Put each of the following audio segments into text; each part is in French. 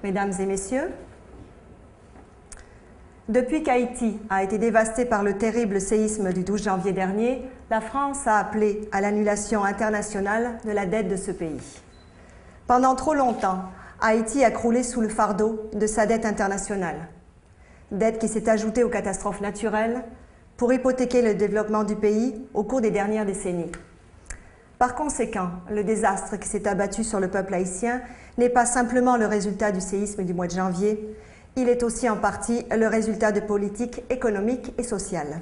Mesdames et Messieurs, depuis qu'Haïti a été dévasté par le terrible séisme du 12 janvier dernier, la France a appelé à l'annulation internationale de la dette de ce pays. Pendant trop longtemps, Haïti a croulé sous le fardeau de sa dette internationale. Dette qui s'est ajoutée aux catastrophes naturelles pour hypothéquer le développement du pays au cours des dernières décennies. Par conséquent, le désastre qui s'est abattu sur le peuple haïtien n'est pas simplement le résultat du séisme du mois de janvier, il est aussi en partie le résultat de politiques économiques et sociales.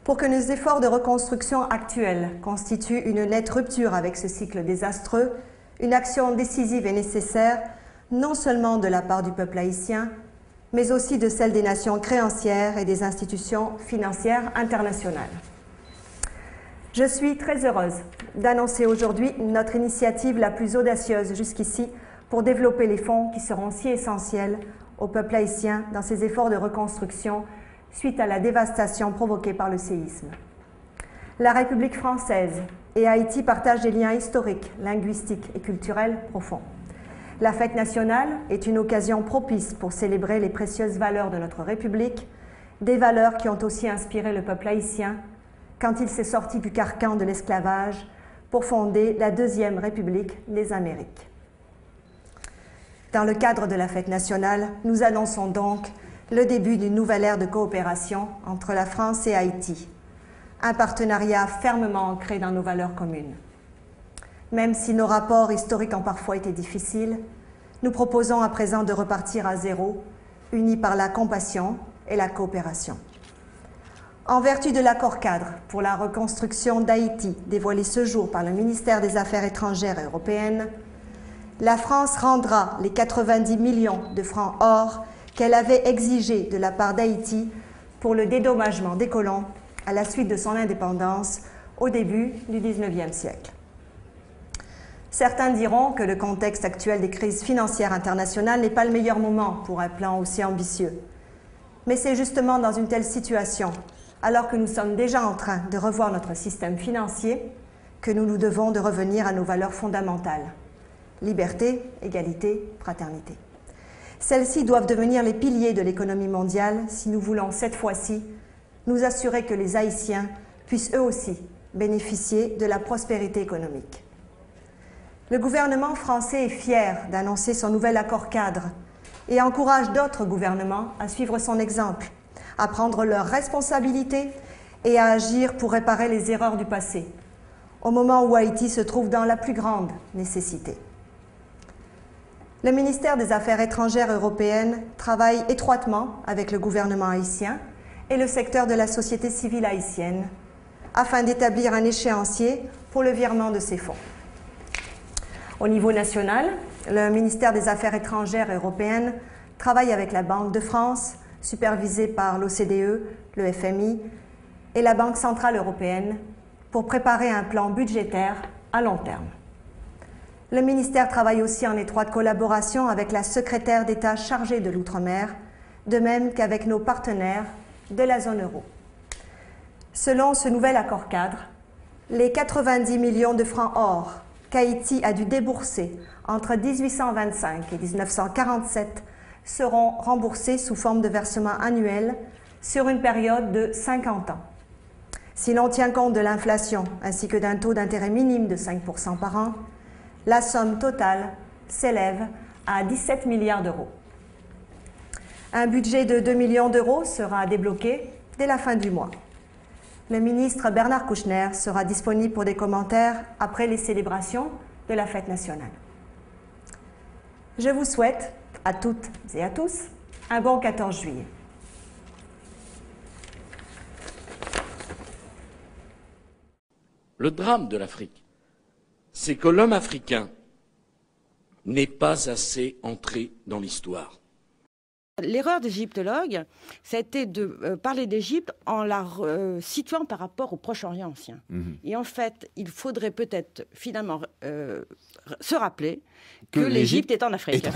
Pour que nos efforts de reconstruction actuels constituent une nette rupture avec ce cycle désastreux, une action décisive est nécessaire, non seulement de la part du peuple haïtien, mais aussi de celle des nations créancières et des institutions financières internationales. Je suis très heureuse d'annoncer aujourd'hui notre initiative la plus audacieuse jusqu'ici pour développer les fonds qui seront si essentiels au peuple haïtien dans ses efforts de reconstruction suite à la dévastation provoquée par le séisme. La République française et Haïti partagent des liens historiques, linguistiques et culturels profonds. La fête nationale est une occasion propice pour célébrer les précieuses valeurs de notre République, des valeurs qui ont aussi inspiré le peuple haïtien quand il s'est sorti du carcan de l'esclavage pour fonder la Deuxième République des Amériques. Dans le cadre de la fête nationale, nous annonçons donc le début d'une nouvelle ère de coopération entre la France et Haïti, un partenariat fermement ancré dans nos valeurs communes. Même si nos rapports historiques ont parfois été difficiles, nous proposons à présent de repartir à zéro, unis par la compassion et la coopération. En vertu de l'accord-cadre pour la reconstruction d'Haïti dévoilé ce jour par le ministère des Affaires étrangères et européennes, la France rendra les 90 millions de francs or qu'elle avait exigés de la part d'Haïti pour le dédommagement des colons à la suite de son indépendance au début du XIXe siècle. Certains diront que le contexte actuel des crises financières internationales n'est pas le meilleur moment pour un plan aussi ambitieux. Mais c'est justement dans une telle situation, alors que nous sommes déjà en train de revoir notre système financier, que nous nous devons de revenir à nos valeurs fondamentales. Liberté, égalité, fraternité. Celles-ci doivent devenir les piliers de l'économie mondiale si nous voulons cette fois-ci nous assurer que les Haïtiens puissent eux aussi bénéficier de la prospérité économique. Le gouvernement français est fier d'annoncer son nouvel accord-cadre et encourage d'autres gouvernements à suivre son exemple, à prendre leurs responsabilités et à agir pour réparer les erreurs du passé, au moment où Haïti se trouve dans la plus grande nécessité. Le ministère des Affaires étrangères européennes travaille étroitement avec le gouvernement haïtien et le secteur de la société civile haïtienne afin d'établir un échéancier pour le virement de ces fonds. Au niveau national, le ministère des Affaires étrangères européennes travaille avec la Banque de France, supervisée par l'OCDE, le FMI et la Banque centrale européenne pour préparer un plan budgétaire à long terme. Le ministère travaille aussi en étroite collaboration avec la secrétaire d'État chargée de l'Outre-mer, de même qu'avec nos partenaires de la zone euro. Selon ce nouvel accord-cadre, les 90 millions de francs or qu'Haïti a dû débourser entre 1825 et 1947 seront remboursés sous forme de versement annuel sur une période de 50 ans. Si l'on tient compte de l'inflation ainsi que d'un taux d'intérêt minime de 5% par an, la somme totale s'élève à 17 milliards d'euros. Un budget de 2 millions d'euros sera débloqué dès la fin du mois. Le ministre Bernard Kouchner sera disponible pour des commentaires après les célébrations de la fête nationale. Je vous souhaite à toutes et à tous un bon 14 juillet. Le drame de l'Afrique, c'est que l'homme africain n'est pas assez entré dans l'histoire. L'erreur des égyptologues, ça a été de parler d'Égypte en la situant par rapport au Proche-Orient ancien. Et en fait, il faudrait peut-être finalement se rappeler que l'Égypte est en Afrique.